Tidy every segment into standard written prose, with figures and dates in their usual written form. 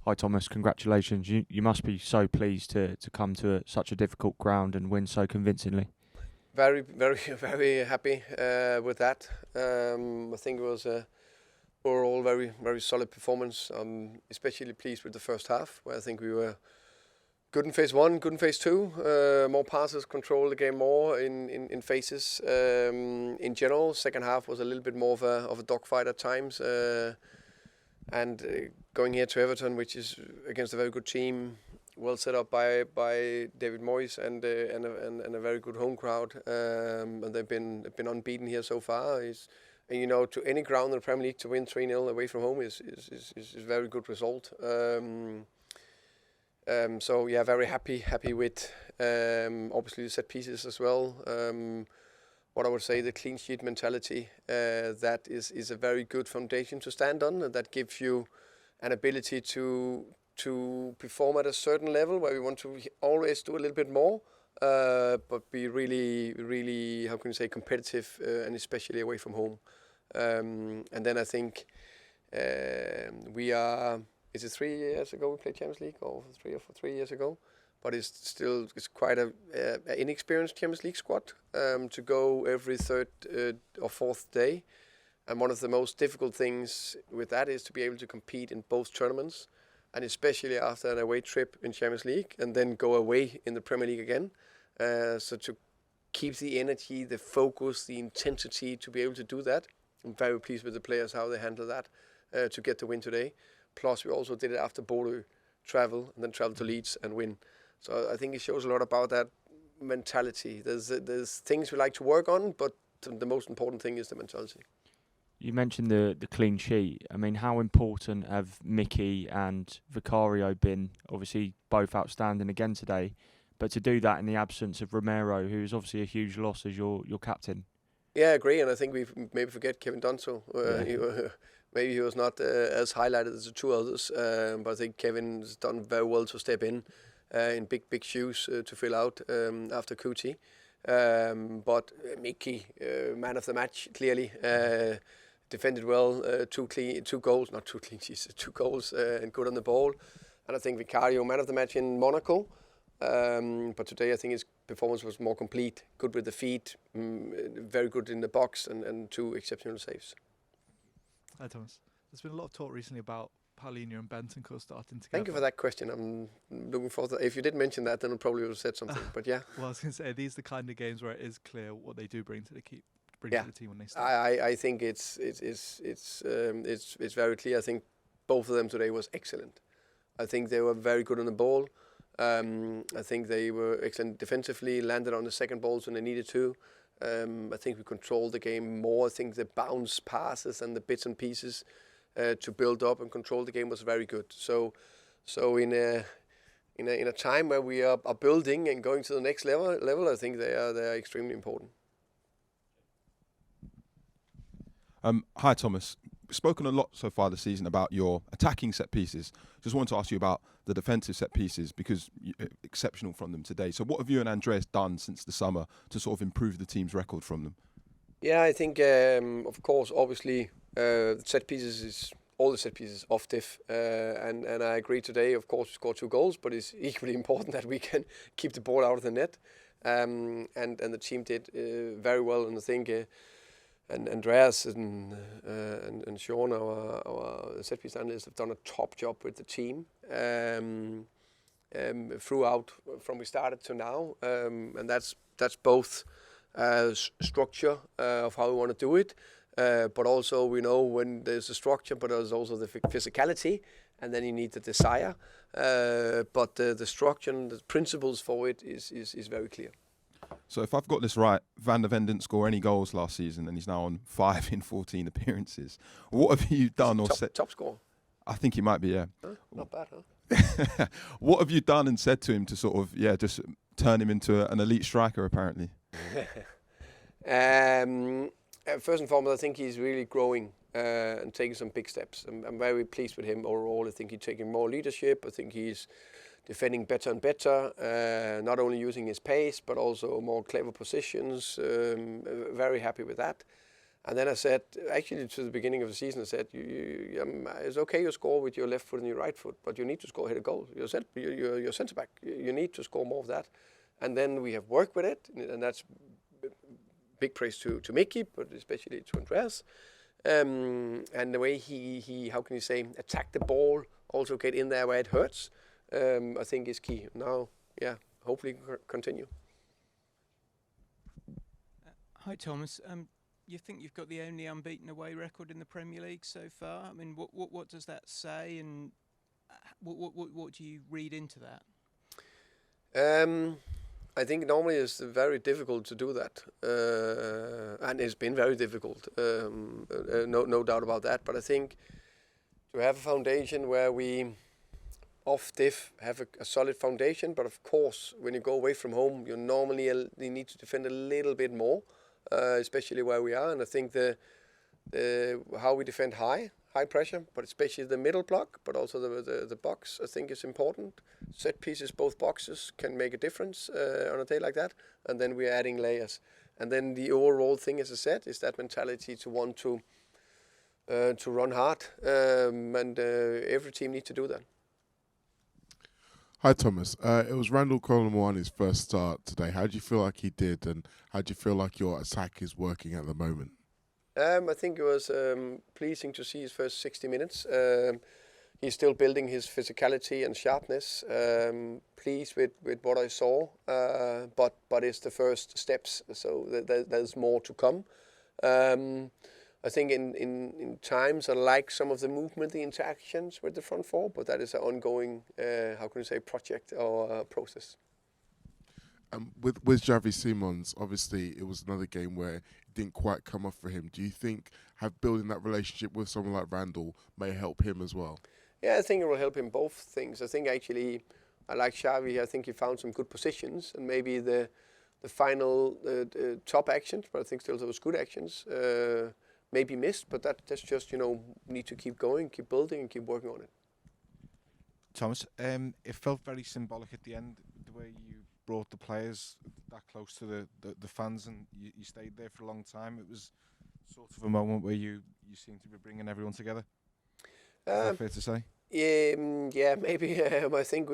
Hi Thomas, congratulations. You must be so pleased to come to such a difficult ground and win so convincingly. Very, very, very happy with that. I think it was a overall very, very solid performance. I'm especially pleased with the first half, where I think we were good in phase one, good in phase two. More passes, control the game more in phases. In general, second half was a little bit more of a dogfight at times. And going here to Everton, which is against a very good team, well set up by David Moyes and a very good home crowd. And they've been unbeaten here so far. And to any ground in the Premier League to win 3-0 away from home is a very good result. So yeah, very happy with obviously the set pieces as well. What I would say, the clean sheet mentality, that is a very good foundation to stand on, and that gives you an ability to perform at a certain level where we want to always do a little bit more, but be really, how can you say, competitive, and especially away from home. And then I think is it 3 years ago we played Champions League, or 3 years ago? But it's quite an inexperienced Champions League squad to go every third or fourth day. And one of the most difficult things with that is to be able to compete in both tournaments, and especially after an away trip in Champions League and then go away in the Premier League again. So to keep the energy, the focus, the intensity to be able to do that, I'm very pleased with the players, how they handle that to get the win today. Plus, we also did it after Bordeaux travel and then travel to Leeds and win. So I think it shows a lot about that mentality. There's things we like to work on, but the most important thing is the mentality. You mentioned the clean sheet. I mean, how important have Mickey and Vicario been? Obviously, both outstanding again today, but to do that in the absence of Romero, who is obviously a huge loss as your captain. Yeah, I agree, and I think we maybe forget Kevin Dunso. Maybe he was not as highlighted as the two others, but I think Kevin's done very well to step in big shoes to fill out after Kuti. But Mickey, man of the match, clearly defended well, two goals, not two clean sheets, 2 goals, and good on the ball. And I think Vicario, man of the match in Monaco. But today I think his performance was more complete, good with the feet, very good in the box, and 2 exceptional saves. Hi Thomas. There's been a lot of talk recently about Paulinho and Bentancur starting together. Thank you for that question. I'm looking forward to that. If you didn't mention that, then I probably would have said something. But yeah. Well, I was going to say, these are the kind of games where it is clear what they do bring to the to the team when they start. I think it's very clear. I think both of them today was excellent. I think they were very good on the ball. I think they were excellent defensively, landed on the second balls when they needed to. I think we controlled the game more. I think the bounce passes and the bits and pieces to build up and control the game was very good. So in a time where we are building and going to the next level, I think they are extremely important. Hi Thomas. We've spoken a lot so far this season about your attacking set pieces. Just wanted to ask you about the defensive set pieces, because you're exceptional from them today. So what have you and Andreas done since the summer to sort of improve the team's record from them? Yeah, I think, of course, obviously, set pieces is all the set pieces off diff. And I agree today, of course, we scored 2 goals, but it's equally important that we can keep the ball out of the net. And the team did very well, and I think... And Andreas and Sean, our set piece analysts, have done a top job with the team throughout from we started to now, and that's both structure of how we want to do it, but also we know when there's a structure, but there's also the physicality, and then you need the desire. But the structure and the principles for it is very clear. So if I've got this right, Van der Ven didn't score any goals last season, and he's now on 5 in 14 appearances. What have you done or said? Top scorer. I think he might be, yeah. Not bad, huh? What have you done and said to him to sort of, just turn him into an elite striker, apparently? First and foremost, I think he's really growing and taking some big steps. I'm very pleased with him overall. I think he's taking more leadership. I think he's defending better and better, not only using his pace, but also more clever positions. Very happy with that. And then I said, actually to the beginning of the season, I said, it's okay you score with your left foot and your right foot, but you need to score, hit a goal. You're centre back. You need to score more of that. And then we have worked with it, and that's big praise to Mickey, but especially to Andreas. And the way he how can you say, attack the ball, also get in there where it hurts, I think is key. Now, yeah, hopefully continue. Hi, Thomas. You think you've got the only unbeaten away record in the Premier League so far? I mean, what does that say, and what do you read into that? I think normally it's very difficult to do that, and it's been very difficult, no doubt about that. But I think to have a foundation where we off diff have a solid foundation, but of course when you go away from home, you need to defend a little bit more, especially where we are. And I think the how we defend high pressure, but especially the middle block, but also the box, I think is important. Set pieces, both boxes can make a difference on a day like that. And then we're adding layers. And then the overall thing, as I said, is that mentality to want to run hard, and every team needs to do that. Hi Thomas, it was Randall Colomwani's first start today. How do you feel like he did, and how do you feel like your attack is working at the moment? I think it was pleasing to see his first 60 minutes. He's still building his physicality and sharpness. Pleased with what I saw, but it's the first steps, so there's more to come. I think in times I like some of the movement, the interactions with the front four, but that is an ongoing, how can you say, project or process. With Javi Simons, obviously it was another game where it didn't quite come off for him. Do you think building that relationship with someone like Randall may help him as well? Yeah, I think it will help him both things. I think actually I like Xavi. I think he found some good positions, and maybe the final top actions, but I think still there was good actions. Maybe missed, but that's just, need to keep going, keep building, and keep working on it. Thomas, it felt very symbolic at the end, the way you brought the players that close to the fans, and you stayed there for a long time. It was sort of a moment where you seemed to be bringing everyone together. Is that fair to say? Yeah, maybe. I think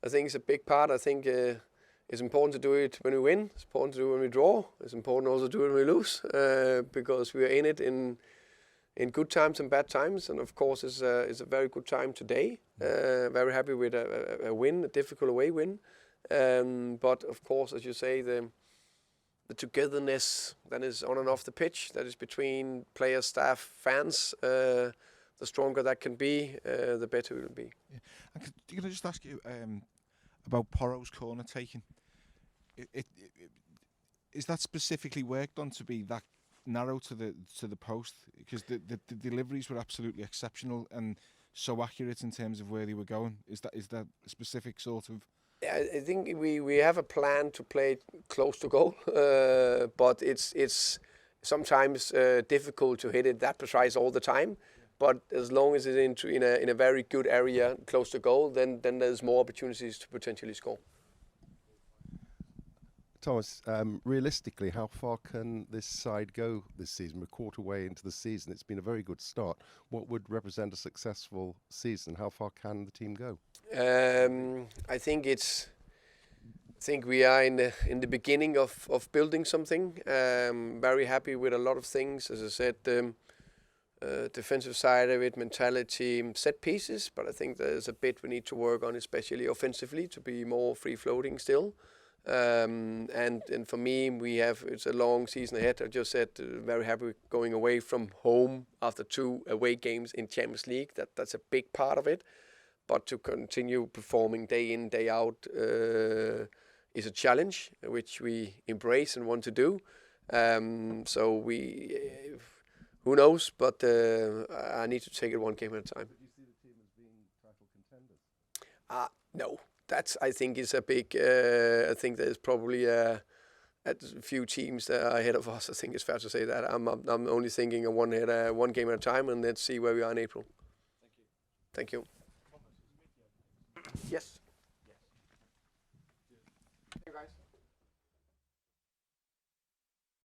it's a big part. I think it's important to do it when we win. It's important to do it when we draw. It's important also to do it when we lose, because we are in it in good times and bad times. And of course, it's a very good time today. Very happy with a win, a difficult away win. But of course, as you say, the togetherness that is on and off the pitch, that is between players, staff, fans, the stronger that can be, the better it will be. Yeah. And can I just ask you about Porro's corner taking? Is that specifically worked on to be that narrow to the post? Because the deliveries were absolutely exceptional and so accurate in terms of where they were going. Is that a specific sort of? Yeah, I think we have a plan to play close to goal, but it's sometimes difficult to hit it that precise all the time. But as long as it's in a very good area close to goal, then there's more opportunities to potentially score. Thomas, realistically, how far can this side go this season? We're a quarter way into the season. It's been a very good start. What would represent a successful season? How far can the team go? I think we are in the beginning of building something. Very happy with a lot of things. As I said, defensive side of it, mentality, set pieces. But I think there's a bit we need to work on, especially offensively, to be more free floating still. And for me, it's a long season ahead. I just said very happy with going away from home after 2 away games in Champions League. That's a big part of it. But to continue performing day in, day out is a challenge, which we embrace and want to do. So who knows? But I need to take it one game at a time. Do you see the team as being title contenders? No. That I think is a big. I think there's probably a few teams that are ahead of us. I think it's fair to say that. I'm only thinking of one game at a time, and let's see where we are in April. Thank you. Yes.